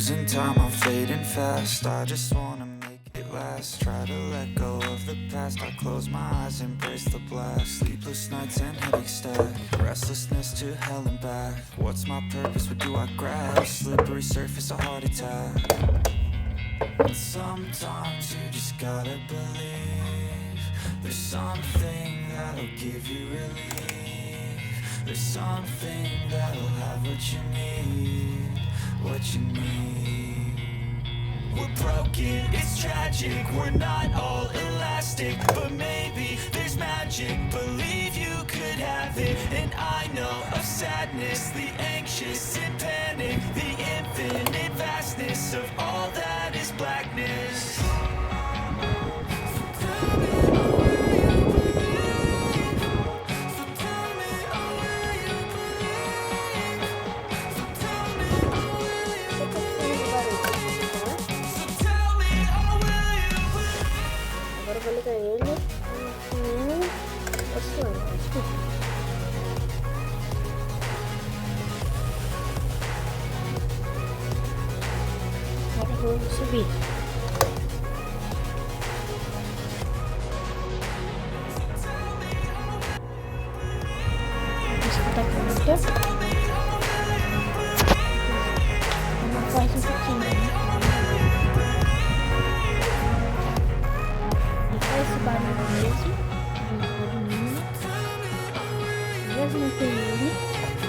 Losing time, I'm fading fast. I just wanna make it last. Try to let go of the past. I close my eyes, embrace the blast. Sleepless nights and headaches stack. Restlessness to hell and back. What's my purpose? What do I grab? Slippery surface, a heart attack. And sometimes you just gotta believe there's something that'll give you relief. There's something that'll have what you need, what you need. We're broken, it's tragic, we're not all elastic, but maybe there's magic. Believe you could have it, and I know of sadness, the anxious and panic, the infinite vastness of all that is blackness. Agora eu vou ligar ele no oscilante. Agora eu vou subir. Vou escutar a música. Vamos fazer um pouquinho, né? Esse barulho mesmo, mesmo tem ele,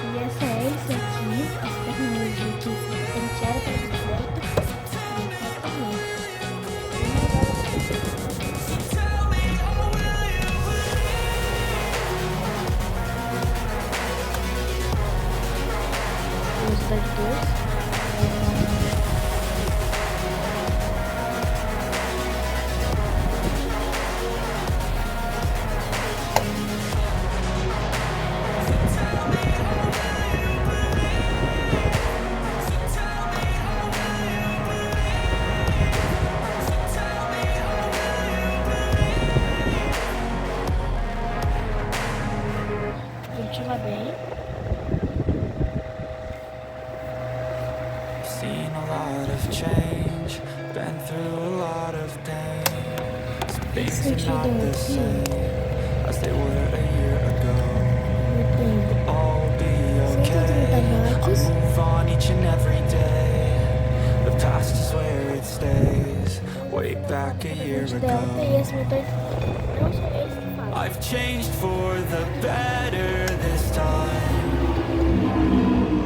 e essa hélice aqui, essa tecnologia aqui, a gente era para de volta, e também. Velocidade 2. Bem. Seen a lot of change, been through a lot of pain. Some things are not the same as they were a year ago. We'll all be okay. I move on each and every day. The past is where it stays. Way back a year ago. I've changed for the better this time.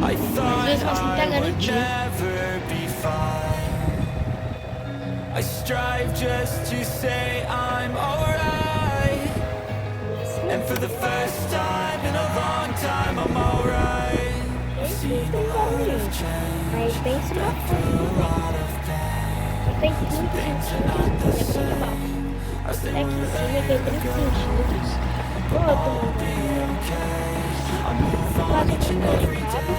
I thought I would never be fine. I strive just to say I'm alright. And for the first time in a long time I'm alright. I've seen a lot of change, been through a lot of pain. Some things are not the same as they were a year ago. I'll be okay. I move on each and every day.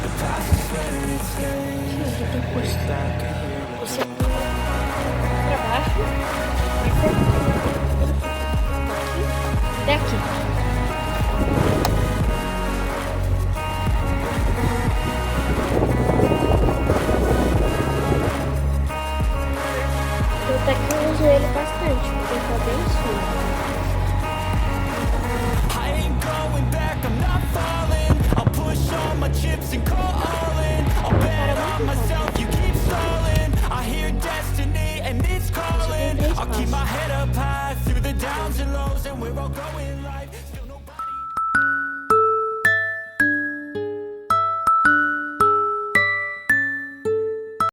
The past is where it stays. Way back a year ago. Daqui. Até que eu uso ele bastante, porque ele tá bem sujo. I'm not falling. I'll push all my chips and call all in. I'll bet on myself, you keep stalling. I hear destiny and it's calling. I'll keep my head up high through the downs and lows, and we're all going life.